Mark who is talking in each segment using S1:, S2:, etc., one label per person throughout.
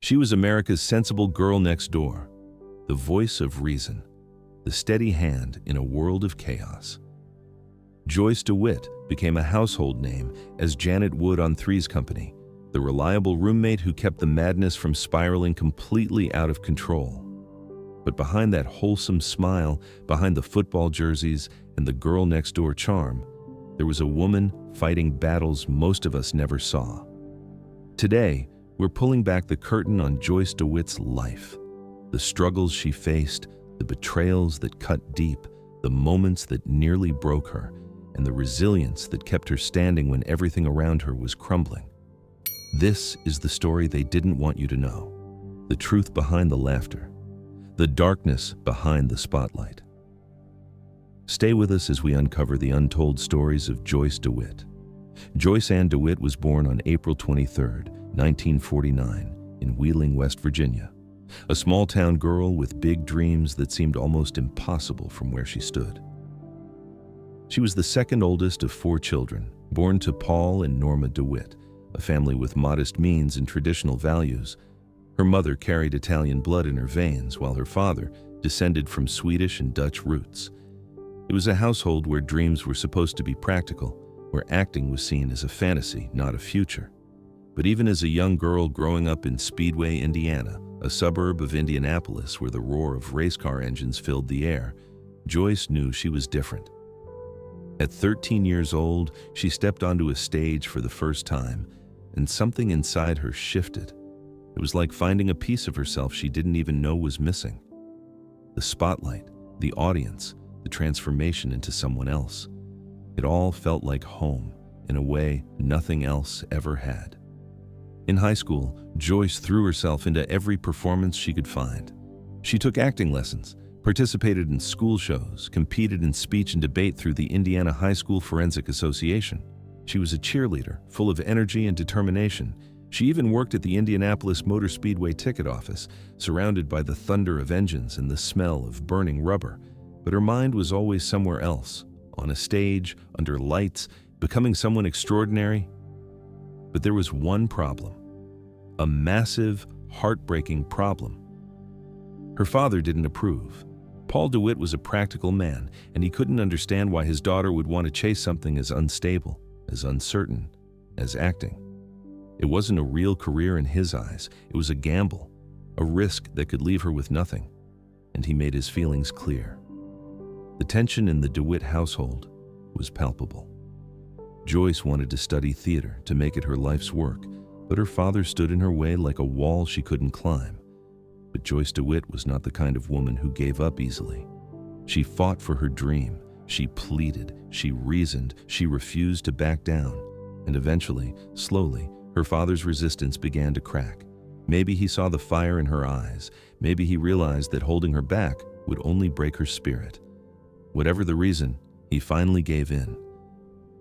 S1: She was America's sensible girl next door, the voice of reason, the steady hand in a world of chaos. Joyce DeWitt became a household name as Janet Wood on Three's Company, the reliable roommate who kept the madness from spiraling completely out of control. But behind that wholesome smile, behind the football jerseys and the girl next door charm, there was a woman fighting battles most of us never saw. Today, we're pulling back the curtain on Joyce DeWitt's life, the struggles she faced, the betrayals that cut deep, the moments that nearly broke her, and the resilience that kept her standing when everything around her was crumbling. This is the story they didn't want you to know, the truth behind the laughter, the darkness behind the spotlight. Stay with us as we uncover the untold stories of Joyce DeWitt. Joyce Ann DeWitt was born on April 23, 1949, in Wheeling, West Virginia, a small-town girl with big dreams that seemed almost impossible from where she stood. She was the second oldest of 4 children, born to Paul and Norma DeWitt, a family with modest means and traditional values. Her mother carried Italian blood in her veins, while her father descended from Swedish and Dutch roots. It was a household where dreams were supposed to be practical, where acting was seen as a fantasy, not a future. But even as a young girl growing up in Speedway, Indiana, a suburb of Indianapolis where the roar of race car engines filled the air, Joyce knew she was different. At 13 years old, she stepped onto a stage for the first time, and something inside her shifted. It was like finding a piece of herself she didn't even know was missing. The spotlight, the audience, the transformation into someone else. It all felt like home in a way nothing else ever had. In high school, Joyce threw herself into every performance she could find. She took acting lessons, participated in school shows, competed in speech and debate through the Indiana High School Forensic Association. She was a cheerleader, full of energy and determination. She even worked at the Indianapolis Motor Speedway ticket office, surrounded by the thunder of engines and the smell of burning rubber. But her mind was always somewhere else, on a stage, under lights, becoming someone extraordinary. But there was one problem, a massive, heartbreaking problem. Her father didn't approve. Paul DeWitt was a practical man, and he couldn't understand why his daughter would want to chase something as unstable, as uncertain, as acting. It wasn't a real career in his eyes. It was a gamble, a risk that could leave her with nothing. And he made his feelings clear. The tension in the DeWitt household was palpable. Joyce wanted to study theater to make it her life's work, but her father stood in her way like a wall she couldn't climb. But Joyce DeWitt was not the kind of woman who gave up easily. She fought for her dream. She pleaded. She reasoned. She refused to back down. And eventually, slowly, her father's resistance began to crack. Maybe he saw the fire in her eyes. Maybe he realized that holding her back would only break her spirit. Whatever the reason, he finally gave in.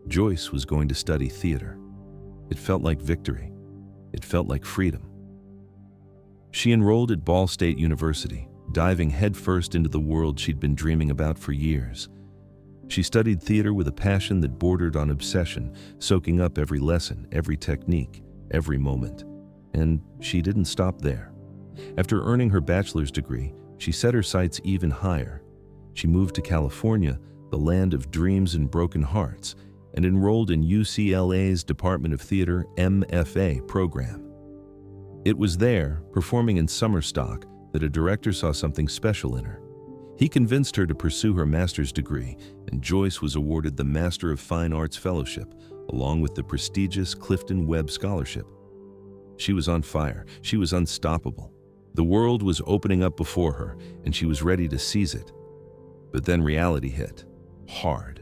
S1: Joyce was going to study theater. It felt like victory. It felt like freedom. She enrolled at Ball State University, diving headfirst into the world she'd been dreaming about for years. She studied theater with a passion that bordered on obsession, soaking up every lesson, every technique, every moment. And she didn't stop there. After earning her bachelor's degree, she set her sights even higher. She moved to California, the land of dreams and broken hearts, and enrolled in UCLA's Department of Theater MFA program. It was there, performing in summer stock, that a director saw something special in her. He convinced her to pursue her master's degree, and Joyce was awarded the Master of Fine Arts Fellowship, along with the prestigious Clifton Webb Scholarship. She was on fire. She was unstoppable. The world was opening up before her, and she was ready to seize it. But then reality hit, hard.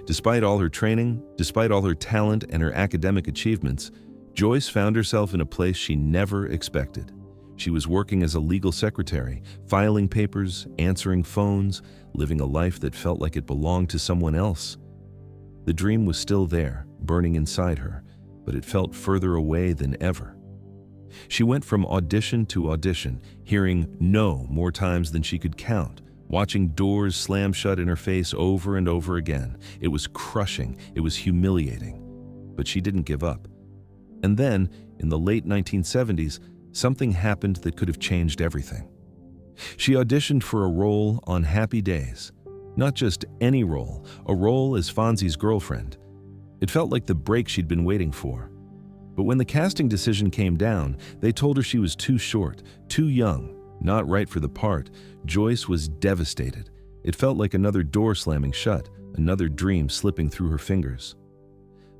S1: Despite all her training, despite all her talent and her academic achievements, Joyce found herself in a place she never expected. She was working as a legal secretary, filing papers, answering phones, living a life that felt like it belonged to someone else. The dream was still there, burning inside her, but it felt further away than ever. She went from audition to audition, hearing no more times than she could count, watching doors slam shut in her face over and over again. It was crushing, it was humiliating, but she didn't give up. And then, in the late 1970s, something happened that could have changed everything. She auditioned for a role on Happy Days. Not just any role, a role as Fonzie's girlfriend. It felt like the break she'd been waiting for. But when the casting decision came down, they told her she was too short, too young, not right for the part. Joyce was devastated. It felt like another door slamming shut, another dream slipping through her fingers.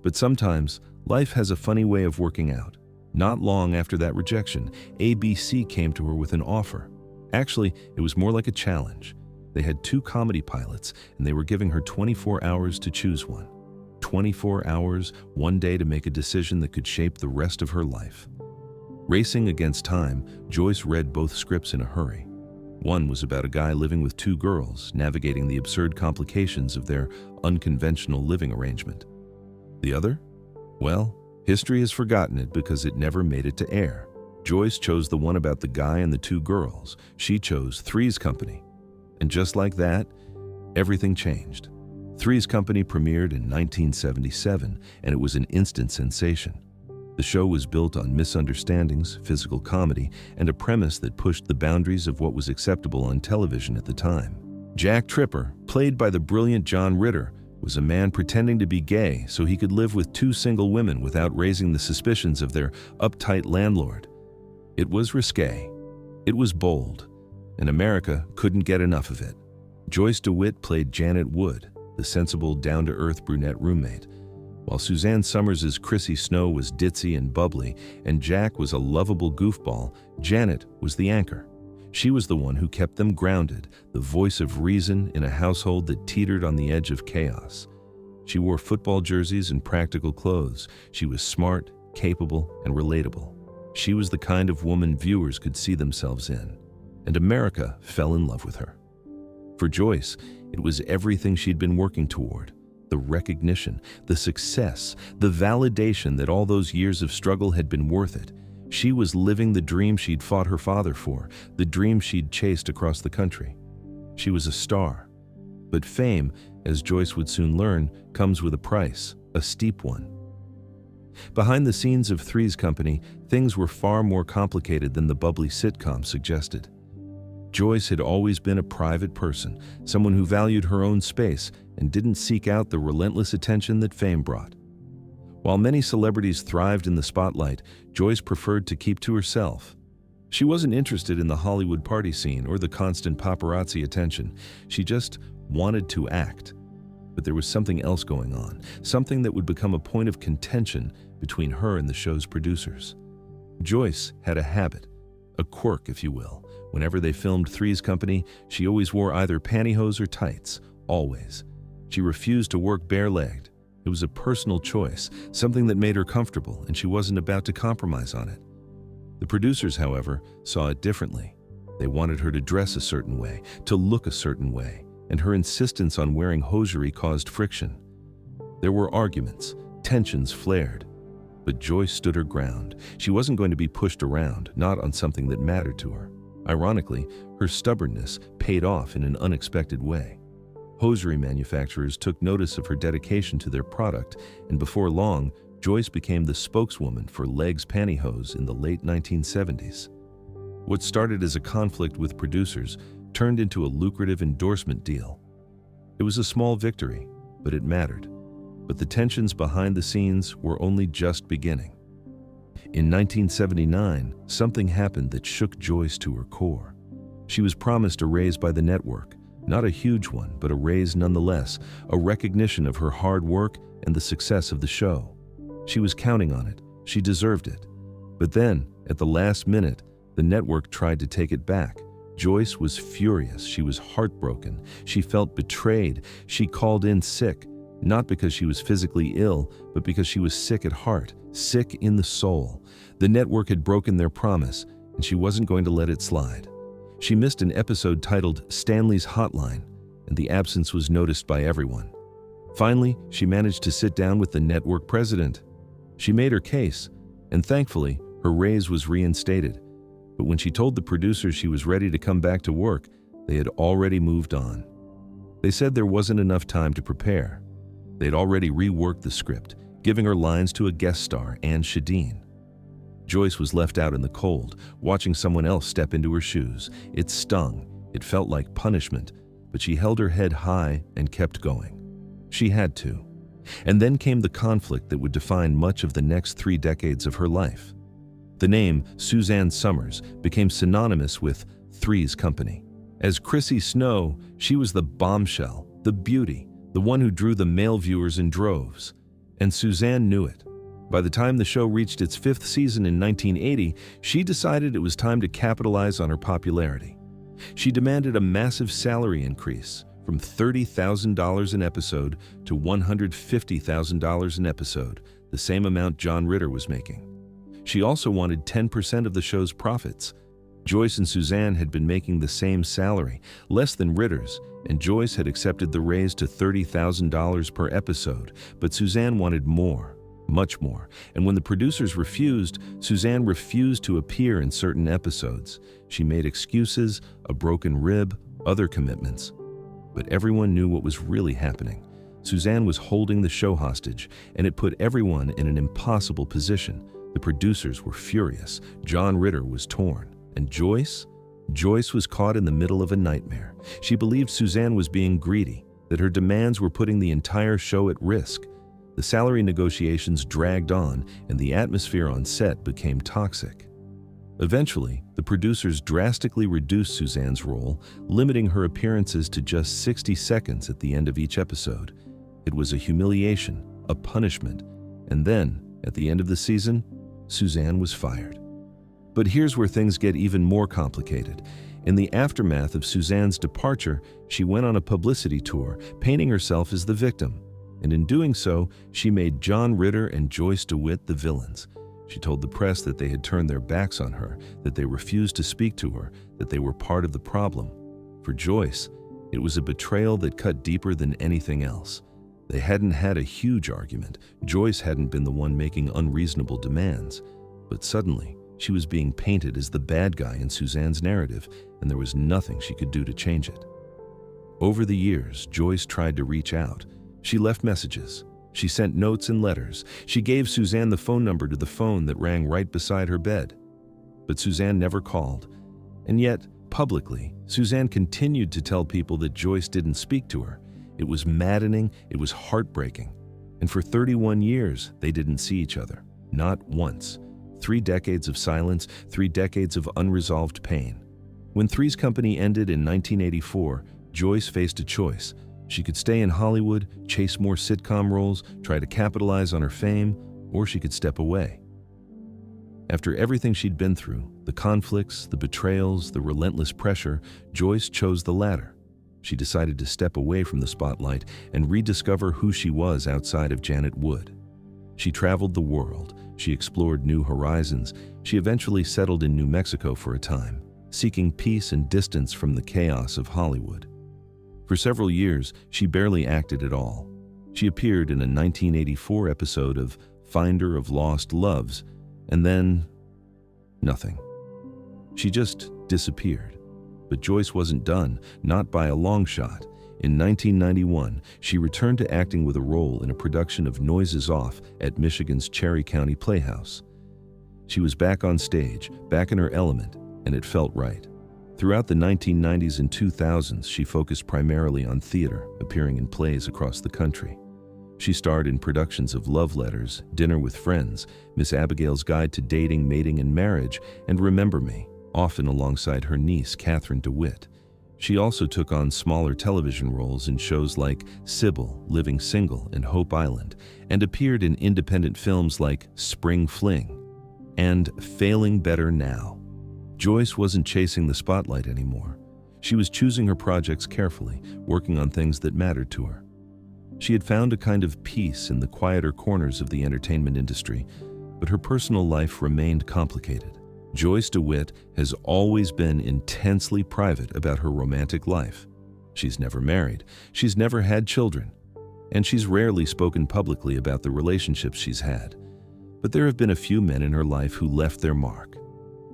S1: But sometimes, life has a funny way of working out. Not long after that rejection, ABC came to her with an offer. Actually, it was more like a challenge. They had 2 comedy pilots, and they were giving her 24 hours to choose one. 24 hours, one day to make a decision that could shape the rest of her life. Racing against time, Joyce read both scripts in a hurry. One was about a guy living with 2 girls, navigating the absurd complications of their unconventional living arrangement. The other? Well, history has forgotten it because it never made it to air. Joyce chose the one about the guy and the 2 girls. She chose Three's Company. And just like that, everything changed. Three's Company premiered in 1977, and it was an instant sensation. The show was built on misunderstandings, physical comedy, and a premise that pushed the boundaries of what was acceptable on television at the time. Jack Tripper, played by the brilliant John Ritter, was a man pretending to be gay so he could live with 2 single women without raising the suspicions of their uptight landlord. It was risque. It was bold. And America couldn't get enough of it. Joyce DeWitt played Janet Wood, the sensible, down-to-earth brunette roommate, while Suzanne Summers' Chrissy Snow was ditzy and bubbly, and Jack was a lovable goofball. Janet was the anchor. She was the one who kept them grounded, the voice of reason in a household that teetered on the edge of chaos. She wore football jerseys and practical clothes. She was smart, capable, and relatable. She was the kind of woman viewers could see themselves in. And America fell in love with her. For Joyce, it was everything she'd been working toward. The recognition, the success, the validation that all those years of struggle had been worth it. She was living the dream she'd fought her father for, the dream she'd chased across the country. She was a star. But fame, as Joyce would soon learn, comes with a price, a steep one. Behind the scenes of Three's Company, things were far more complicated than the bubbly sitcom suggested. Joyce had always been a private person, someone who valued her own space and didn't seek out the relentless attention that fame brought. While many celebrities thrived in the spotlight, Joyce preferred to keep to herself. She wasn't interested in the Hollywood party scene or the constant paparazzi attention. She just wanted to act. But there was something else going on, something that would become a point of contention between her and the show's producers. Joyce had a habit, a quirk, if you will. Whenever they filmed Three's Company, she always wore either pantyhose or tights, always. She refused to work bare-legged. It was a personal choice, something that made her comfortable, and she wasn't about to compromise on it. The producers, however, saw it differently. They wanted her to dress a certain way, to look a certain way, and her insistence on wearing hosiery caused friction. There were arguments, tensions flared. But Joyce stood her ground. She wasn't going to be pushed around, not on something that mattered to her. Ironically, her stubbornness paid off in an unexpected way. Hosiery manufacturers took notice of her dedication to their product, and before long, Joyce became the spokeswoman for Legs Pantyhose in the late 1970s. What started as a conflict with producers turned into a lucrative endorsement deal. It was a small victory, but it mattered. But the tensions behind the scenes were only just beginning. In 1979, something happened that shook Joyce to her core. She was promised a raise by the network, not a huge one, but a raise nonetheless, a recognition of her hard work and the success of the show. She was counting on it. She deserved it. But then, at the last minute, the network tried to take it back. Joyce was furious. She was heartbroken. She felt betrayed. She called in sick, not because she was physically ill, but because she was sick at heart, sick in the soul. The network had broken their promise, and she wasn't going to let it slide. She missed an episode titled Stanley's Hotline, and the absence was noticed by everyone. Finally, she managed to sit down with the network president. She made her case, and thankfully, her raise was reinstated. But when she told the producers she was ready to come back to work, they had already moved on. They said there wasn't enough time to prepare. They'd already reworked the script, giving her lines to a guest star, Anne Shadeen. Joyce was left out in the cold, watching someone else step into her shoes. It stung. It felt like punishment, but she held her head high and kept going. She had to. And then came the conflict that would define much of the next 3 decades of her life. The name Suzanne Summers became synonymous with Three's Company. As Chrissy Snow, she was the bombshell, the beauty, the one who drew the male viewers in droves. And Suzanne knew it. By the time the show reached its 5th season in 1980, she decided it was time to capitalize on her popularity. She demanded a massive salary increase, from $30,000 an episode to $150,000 an episode, the same amount John Ritter was making. She also wanted 10% of the show's profits. Joyce and Suzanne had been making the same salary, less than Ritter's, and Joyce had accepted the raise to $30,000 per episode, but Suzanne wanted more, much more, and when the producers refused, Suzanne refused to appear in certain episodes. She made excuses, a broken rib, other commitments. But everyone knew what was really happening. Suzanne was holding the show hostage, and it put everyone in an impossible position. The producers were furious. John Ritter was torn. And Joyce? Joyce was caught in the middle of a nightmare. She believed Suzanne was being greedy, that her demands were putting the entire show at risk. The salary negotiations dragged on, and the atmosphere on set became toxic. Eventually, the producers drastically reduced Suzanne's role, limiting her appearances to just 60 seconds at the end of each episode. It was a humiliation, a punishment, and then, at the end of the season, Suzanne was fired. But here's where things get even more complicated. In the aftermath of Suzanne's departure, she went on a publicity tour, painting herself as the victim. And in doing so, she made John Ritter and Joyce DeWitt the villains. She told the press that they had turned their backs on her, that they refused to speak to her, that they were part of the problem. For Joyce, it was a betrayal that cut deeper than anything else. They hadn't had a huge argument. Joyce hadn't been the one making unreasonable demands. But suddenly, she was being painted as the bad guy in Suzanne's narrative, and there was nothing she could do to change it. Over the years, Joyce tried to reach out. She left messages. She sent notes and letters. She gave Suzanne the phone number to the phone that rang right beside her bed. But Suzanne never called. And yet, publicly, Suzanne continued to tell people that Joyce didn't speak to her. It was maddening, it was heartbreaking. And for 31 years, they didn't see each other. Not once. 3 decades of silence, 3 decades of unresolved pain. When Three's Company ended in 1984, Joyce faced a choice. She could stay in Hollywood, chase more sitcom roles, try to capitalize on her fame, or she could step away. After everything she'd been through, the conflicts, the betrayals, the relentless pressure, Joyce chose the latter. She decided to step away from the spotlight and rediscover who she was outside of Janet Wood. She traveled the world. She explored new horizons. She eventually settled in New Mexico for a time, seeking peace and distance from the chaos of Hollywood. For several years, she barely acted at all. She appeared in a 1984 episode of Finder of Lost Loves, and then nothing. She just disappeared. But Joyce wasn't done, not by a long shot. In 1991, she returned to acting with a role in a production of Noises Off at Michigan's Cherry County Playhouse. She was back on stage, back in her element, and it felt right. Throughout the 1990s and 2000s, she focused primarily on theater, appearing in plays across the country. She starred in productions of Love Letters, Dinner with Friends, Miss Abigail's Guide to Dating, Mating, and Marriage, and Remember Me, often alongside her niece, Catherine DeWitt. She also took on smaller television roles in shows like Sybil, Living Single, and Hope Island, and appeared in independent films like Spring Fling and Failing Better Now. Joyce wasn't chasing the spotlight anymore. She was choosing her projects carefully, working on things that mattered to her. She had found a kind of peace in the quieter corners of the entertainment industry, but her personal life remained complicated. Joyce DeWitt has always been intensely private about her romantic life. She's never married, she's never had children, and she's rarely spoken publicly about the relationships she's had. But there have been a few men in her life who left their mark.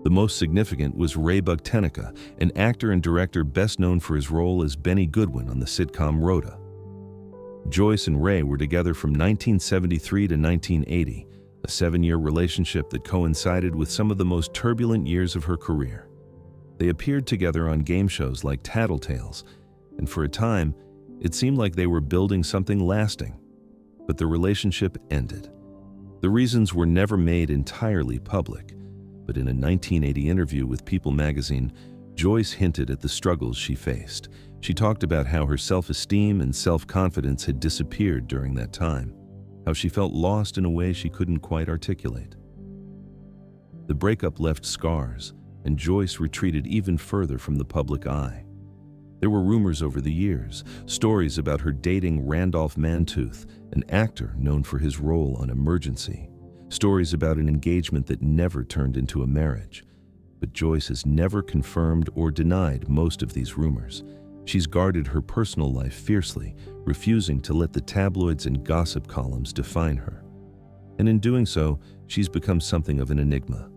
S1: The most significant was Ray Bucktenica, an actor and director best known for his role as Benny Goodwin on the sitcom Rhoda. Joyce and Ray were together from 1973 to 1980, a 7-year relationship that coincided with some of the most turbulent years of her career. They appeared together on game shows like Tattletales, and for a time, it seemed like they were building something lasting. But the relationship ended. The reasons were never made entirely public, but in a 1980 interview with People magazine, Joyce hinted at the struggles she faced. She talked about how her self-esteem and self-confidence had disappeared during that time, how she felt lost in a way she couldn't quite articulate. The breakup left scars, and Joyce retreated even further from the public eye. There were rumors over the years, stories about her dating Randolph Mantooth, an actor known for his role on Emergency, stories about an engagement that never turned into a marriage. But Joyce has never confirmed or denied most of these rumors. She's guarded her personal life fiercely, refusing to let the tabloids and gossip columns define her. And in doing so, she's become something of an enigma.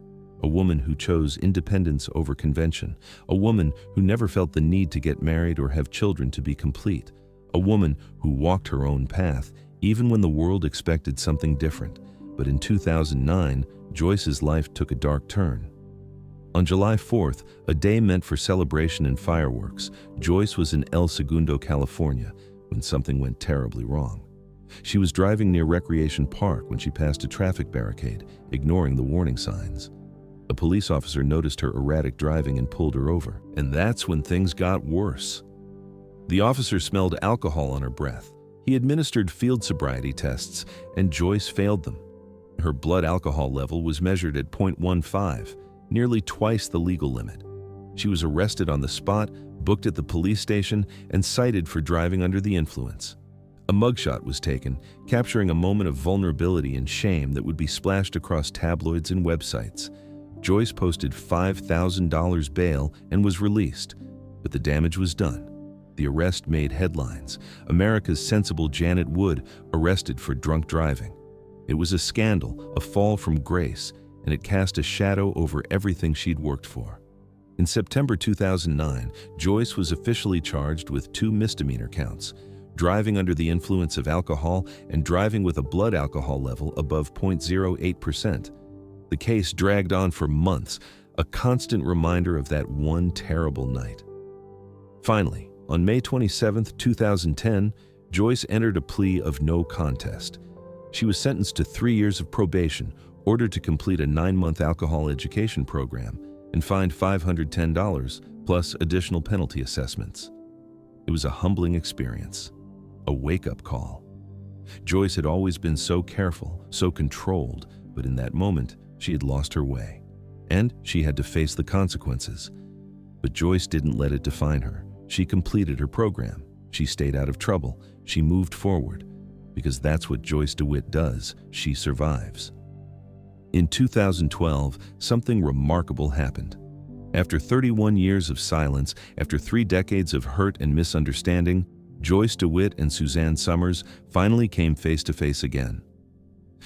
S1: A woman who chose independence over convention, a woman who never felt the need to get married or have children to be complete, a woman who walked her own path, even when the world expected something different. But in 2009, Joyce's life took a dark turn. On July 4th, a day meant for celebration and fireworks, Joyce was in El Segundo, California, when something went terribly wrong. She was driving near Recreation Park when she passed a traffic barricade, ignoring the warning signs. A police officer noticed her erratic driving and pulled her over, and that's when things got worse. The officer smelled alcohol on her breath. He administered field sobriety tests, and Joyce failed them. Her blood alcohol level was measured at 0.15, nearly twice the legal limit. She was arrested on the spot, booked at the police station, and cited for driving under the influence. A mugshot was taken, capturing a moment of vulnerability and shame that would be splashed across tabloids and websites. Joyce posted $5,000 bail and was released, but the damage was done. The arrest made headlines. America's sensible Janet Wood arrested for drunk driving. It was a scandal, a fall from grace, and it cast a shadow over everything she'd worked for. In September 2009, Joyce was officially charged with 2 misdemeanor counts: driving under the influence of alcohol and driving with a blood alcohol level above 0.08%. The case dragged on for months, a constant reminder of that one terrible night. Finally, on May 27, 2010, Joyce entered a plea of no contest. She was sentenced to 3 years of probation, ordered to complete a 9-month alcohol education program, and fined $510 plus additional penalty assessments. It was a humbling experience, a wake-up call. Joyce had always been so careful, so controlled, but in that moment, she had lost her way, and she had to face the consequences. But Joyce didn't let it define her. She completed her program. She stayed out of trouble. She moved forward, because that's what Joyce DeWitt does. She survives. In 2012, something remarkable happened. After 31 years of silence, after 3 decades of hurt and misunderstanding, Joyce DeWitt and Suzanne Somers finally came face to face again.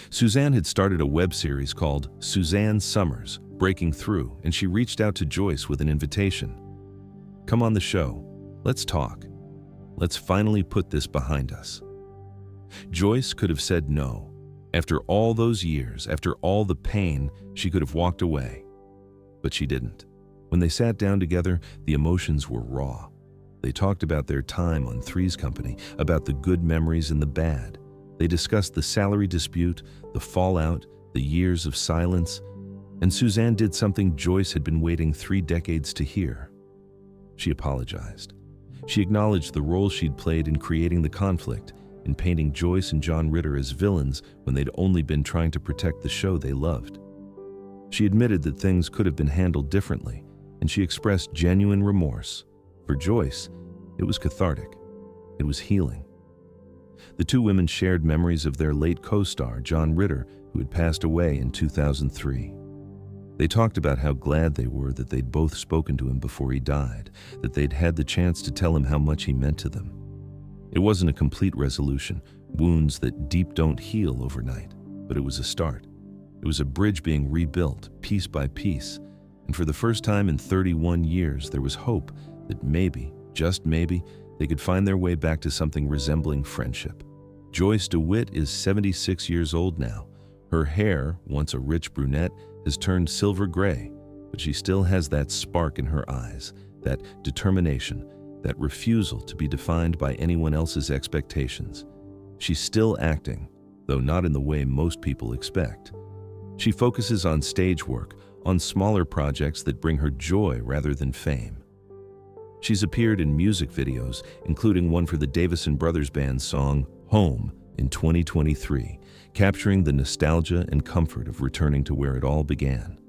S1: Suzanne had started a web series called Suzanne Somers, Breaking Through, and she reached out to Joyce with an invitation. "Come on the show. Let's talk. Let's finally put this behind us." Joyce could have said no. After all those years, after all the pain, she could have walked away. But she didn't. When they sat down together, the emotions were raw. They talked about their time on Three's Company, about the good memories and the bad. They discussed the salary dispute, the fallout, the years of silence, and Suzanne did something Joyce had been waiting 3 decades to hear. She apologized. She acknowledged the role she'd played in creating the conflict, in painting Joyce and John Ritter as villains when they'd only been trying to protect the show they loved. She admitted that things could have been handled differently, and she expressed genuine remorse. For Joyce, it was cathartic. It was healing. The 2 women shared memories of their late co-star, John Ritter, who had passed away in 2003. They talked about how glad they were that they'd both spoken to him before he died, that they'd had the chance to tell him how much he meant to them. It wasn't a complete resolution, wounds that deep don't heal overnight, but it was a start. It was a bridge being rebuilt, piece by piece, and for the first time in 31 years, there was hope that maybe, just maybe, they could find their way back to something resembling friendship. Joyce DeWitt is 76 years old now. Her hair, once a rich brunette, has turned silver gray, but she still has that spark in her eyes, that determination, that refusal to be defined by anyone else's expectations. She's still acting, though not in the way most people expect. She focuses on stage work, on smaller projects that bring her joy rather than fame. She's appeared in music videos, including one for the Davison Brothers Band's song Home in 2023, capturing the nostalgia and comfort of returning to where it all began.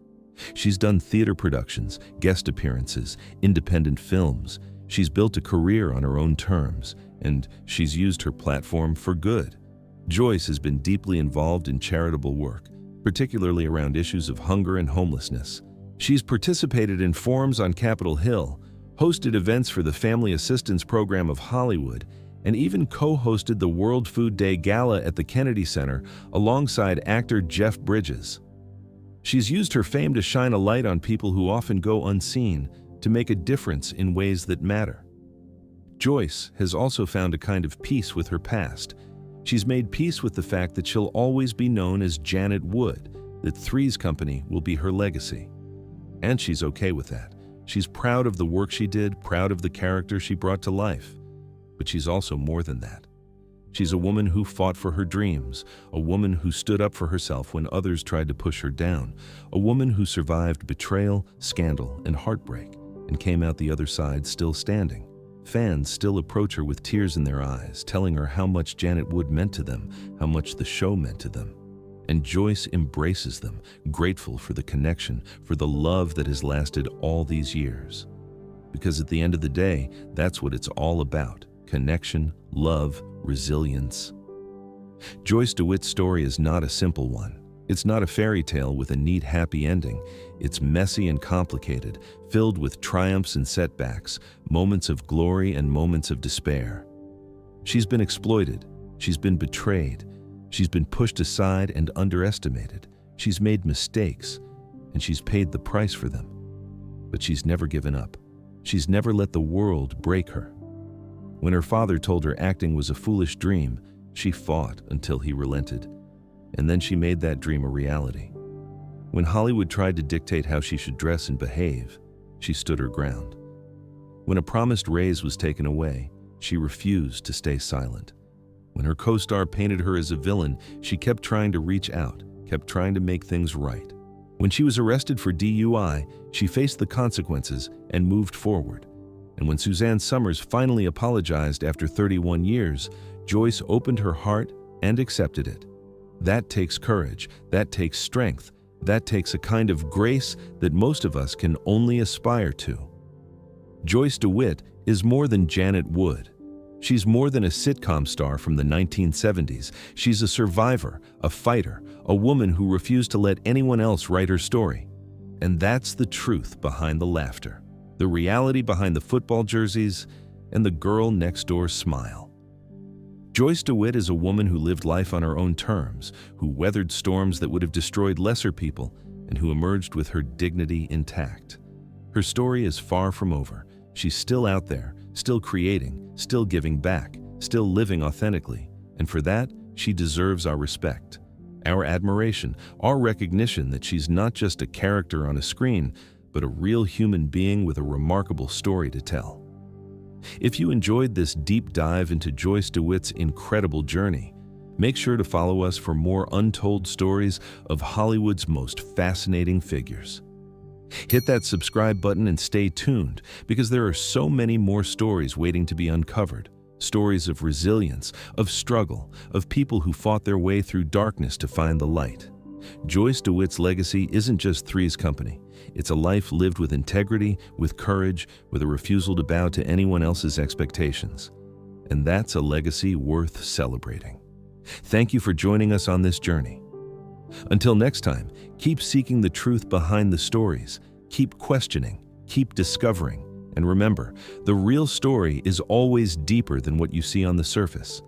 S1: She's done theater productions, guest appearances, independent films. She's built a career on her own terms, and she's used her platform for good. Joyce has been deeply involved in charitable work, particularly around issues of hunger and homelessness. She's participated in forums on Capitol Hill, hosted events for the Family Assistance Program of Hollywood, and even co-hosted the World Food Day Gala at the Kennedy Center alongside actor Jeff Bridges. She's used her fame to shine a light on people who often go unseen, to make a difference in ways that matter. Joyce has also found a kind of peace with her past. She's made peace with the fact that she'll always be known as Janet Wood, that Three's Company will be her legacy. And she's okay with that. She's proud of the work she did, proud of the character she brought to life. But she's also more than that. She's a woman who fought for her dreams, a woman who stood up for herself when others tried to push her down, a woman who survived betrayal, scandal, and heartbreak, and came out the other side still standing. Fans still approach her with tears in their eyes, telling her how much Janet Wood meant to them, how much the show meant to them. And Joyce embraces them, grateful for the connection, for the love that has lasted all these years. Because at the end of the day, that's what it's all about: connection, love, resilience. Joyce DeWitt's story is not a simple one. It's not a fairy tale with a neat, happy ending. It's messy and complicated, filled with triumphs and setbacks, moments of glory and moments of despair. She's been exploited. She's been betrayed. She's been pushed aside and underestimated. She's made mistakes, and she's paid the price for them. But she's never given up. She's never let the world break her. When her father told her acting was a foolish dream, she fought until he relented. And then she made that dream a reality. When Hollywood tried to dictate how she should dress and behave, she stood her ground. When a promised raise was taken away, she refused to stay silent. When her co-star painted her as a villain, she kept trying to reach out, kept trying to make things right. When she was arrested for DUI, she faced the consequences and moved forward. And when Suzanne Summers finally apologized after 31 years, Joyce opened her heart and accepted it. That takes courage, that takes strength, that takes a kind of grace that most of us can only aspire to. Joyce DeWitt is more than Janet Wood. She's more than a sitcom star from the 1970s. She's a survivor, a fighter, a woman who refused to let anyone else write her story. And that's the truth behind the laughter, the reality behind the football jerseys, and the girl next door smile. Joyce DeWitt is a woman who lived life on her own terms, who weathered storms that would have destroyed lesser people, and who emerged with her dignity intact. Her story is far from over. She's still out there, still creating, still giving back, still living authentically, and for that, she deserves our respect, our admiration, our recognition that she's not just a character on a screen, but a real human being with a remarkable story to tell. If you enjoyed this deep dive into Joyce DeWitt's incredible journey, make sure to follow us for more untold stories of Hollywood's most fascinating figures. Hit that subscribe button and stay tuned, because there are so many more stories waiting to be uncovered. Stories of resilience, of struggle, of people who fought their way through darkness to find the light. Joyce DeWitt's legacy isn't just Three's Company. It's a life lived with integrity, with courage, with a refusal to bow to anyone else's expectations. And that's a legacy worth celebrating. Thank you for joining us on this journey. Until next time, keep seeking the truth behind the stories, keep questioning, keep discovering, and remember, the real story is always deeper than what you see on the surface.